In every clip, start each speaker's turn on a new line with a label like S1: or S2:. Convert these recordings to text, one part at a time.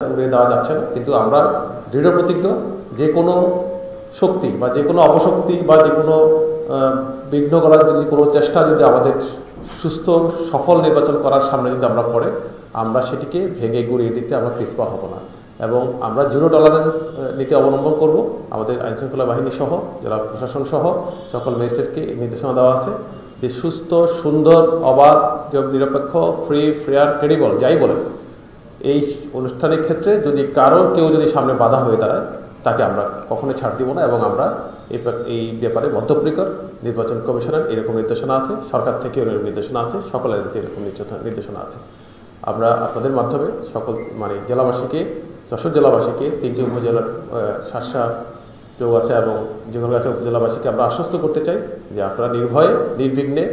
S1: উড়িয়ে দেওয়া যাচ্ছে না, কিন্তু আমরা দৃঢ় প্রতিজ্ঞ যে কোনো শক্তি বা যে কোনো অপশক্তি বা যে কোনো বিঘ্ন করার যদি কোনো চেষ্টা যদি আমাদের সুস্থ সফল নির্বাচন করার সামনে যদি আমরা পড়ে, আমরা সেটিকে ভেঙে গুঁড়িয়ে দিতে আমরা পিছপা হব না এবং আমরা জিরো টলারেন্স নীতি অবলম্বন করব। আমাদের আইনশৃঙ্খলা বাহিনী সহ, জেলা প্রশাসন সহ সকল ম্যাজিস্ট্রেটকে নির্দেশনা দেওয়া আছে যে সুস্থ, সুন্দর, অবাধ, নিরপেক্ষ, ফ্রি, ফেয়ার, ক্রেডিবল যাই বলেন, এই অনুষ্ঠানের ক্ষেত্রে যদি কেউ যদি সামনে বাধা হয়ে দাঁড়ায়, তাকে আমরা কখনোই ছাড় দিব না এবং আমরা এই ব্যাপারে বদ্ধপরিকর। নির্বাচন কমিশনের এরকম নির্দেশনা আছে, সরকার থেকেও এরকম নির্দেশনা আছে, সকল এজেন্সি এরকম নির্দেশনা আছে। আমরা আপনাদের মাধ্যমে সকল জেলাবাসীকে, যশোর জেলাবাসীকে, 3টি উপজেলার শার্শা, চৌগাছা এবং জোহরগাছা উপজেলাবাসীকে আমরা আশ্বস্ত করতে চাই যে আপনারা নির্ভয়ে, নির্বিঘ্নে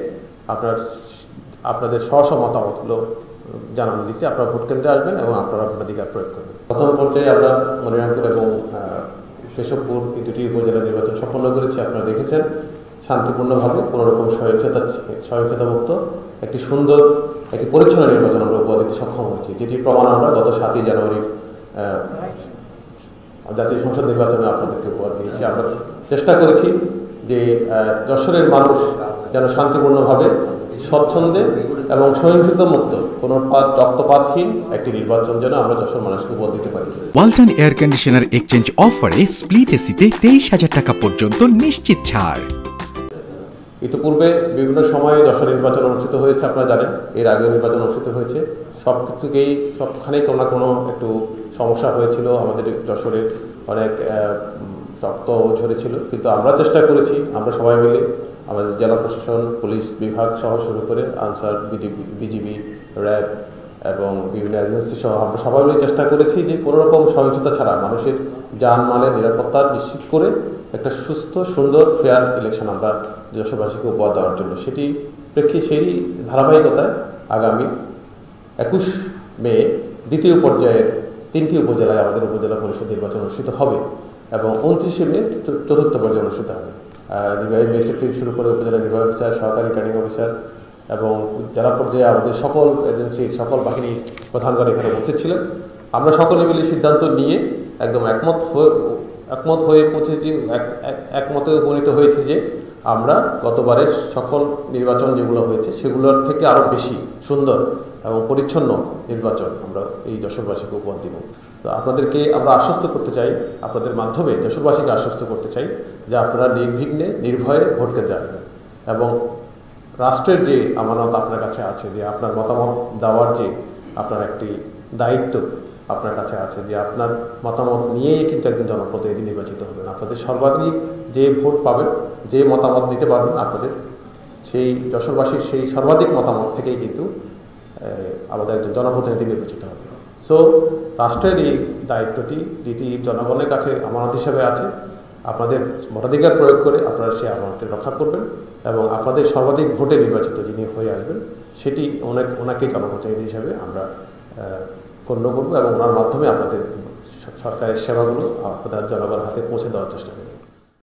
S1: আপনাদের স্ব মতামতগুলো জানানো দিতে আপনারা ভোট কেন্দ্রে আসবেন এবং আপনারা ভোটাধিকার প্রয়োগ করবেন। প্রথম পর্যায়ে আমরা মনিরামপুর এবং কেশবপুর এই দুটি উপজেলা নির্বাচন সম্পন্ন করেছি। আপনারা দেখেছেন শান্তিপূর্ণভাবে, কোনোরকম সহিংসতামুক্ত একটি সুন্দর, একটি পরিচ্ছন্ন নির্বাচন আমরা উপহার দিতে সক্ষম হয়েছি, যেটির প্রমাণ আমরা গত 7ই জানুয়ারির জাতীয় সংসদ নির্বাচনে আপনাদেরকে উপহার দিয়েছি। আমরা চেষ্টা করেছি যে যশোরের মানুষ যেন শান্তিপূর্ণভাবে, স্বচ্ছন্দে এবং সহিংসতামুক্ত, কোনো রক্তপাতহীন একটি নির্বাচন যেন আমরা যশোর মানুষকে উপহার দিতে পারি।
S2: ওয়ালটন এয়ার কন্ডিশনার এক্সচেঞ্জ অফারে স্প্লিট এসিতে 23,000 টাকা পর্যন্ত নিশ্চিত ছাড়।
S1: ইতিপূর্বে বিভিন্ন সময়ে যশোর নির্বাচন অনুষ্ঠিত হয়েছে, আপনারা জানেন। এর আগেও নির্বাচন অনুষ্ঠিত হয়েছে। সবখানেই কোনো না কোনো একটু সমস্যা হয়েছিল, আমাদের যশোরের অনেক রক্ত ঝরেছিল, কিন্তু আমরা চেষ্টা করেছি, আমরা সবাই মিলে, আমাদের জেলা প্রশাসন, পুলিশ বিভাগ সহ শুরু করে আনসার, বিজিবি, র্যাব এবং বিভিন্ন এজেন্সি সহ আমরা সবাই মিলে চেষ্টা করেছি যে কোনোরকম সহিংসতা ছাড়া মানুষের জানমালের নিরাপত্তা নিশ্চিত করে একটা সুস্থ, সুন্দর, ফেয়ার ইলেকশন আমরা যশোরবাসীকে উপহার দেওয়ার জন্য সেই ধারাবাহিকতায় আগামী 21 মে দ্বিতীয় পর্যায়ের 3টি উপজেলায় আমাদের উপজেলা পরিষদ নির্বাচন অনুষ্ঠিত হবে এবং 29 মে চতুর্থ পর্যায়ে অনুষ্ঠিত হবে। নির্বাহী ম্যাজিস্ট্রেট থেকে শুরু করে উপজেলা নির্বাহী অফিসার, সহকারী রিটার্নিং অফিসার এবং জেলা পর্যায়ে আমাদের সকল এজেন্সির সকল বাহিনীর প্রধানগণ এখানে উপস্থিত ছিলেন। আমরা সকলে মিলে সিদ্ধান্ত নিয়ে একদম একমত হয়ে পৌঁছেছি, একমতে উপনীত হয়েছি যে আমরা গতবারের সকল নির্বাচন যেগুলো হয়েছে সেগুলোর থেকে আরও বেশি সুন্দর এবং পরিচ্ছন্ন নির্বাচন আমরা এই যশোরবাসীকে উপহার দিব। তো আপনাদেরকে আমরা আশ্বস্ত করতে চাই, আপনাদের মাধ্যমে যশোরবাসীকে আশ্বস্ত করতে চাই যে আপনারা নির্বিঘ্নে, নির্ভয়ে ভোট কেন্দ্রে আসবেন এবং রাষ্ট্রের যে আমানত আপনার কাছে আছে, যে আপনার মতামত দেওয়ার যে আপনার একটি দায়িত্ব আপনার কাছে আছে, যে আপনার মতামত নিয়েই কিন্তু একজন জনপ্রতিনিধি নির্বাচিত হবেন। আপনাদের সর্বাধিক যে ভোট পাবেন, যে মতামত দিতে পারবেন, আপনাদের সেই যশোরবাসীর সেই সর্বাধিক মতামত থেকেই কিন্তু আমাদের একজন জনপ্রতিনিধি নির্বাচিত হবে। সো রাষ্ট্রের এই দায়িত্বটি, যেটি জনগণের কাছে আমানত হিসেবে আছে, আপনাদের ভোটাধিকার প্রয়োগ করে আপনারা সেই আমানতের রক্ষা করবেন এবং আপনাদের সর্বাধিক ভোটে নির্বাচিত যিনি হয়ে আসবেন সেটি ওনাকে জনপ্রতিনিধি হিসেবে আমরা গণ্য করব এবং ওনার মাধ্যমে আপনাদের সরকারের সেবাগুলো আপনাদের জনগণের হাতে পৌঁছে দেওয়ার চেষ্টা করব।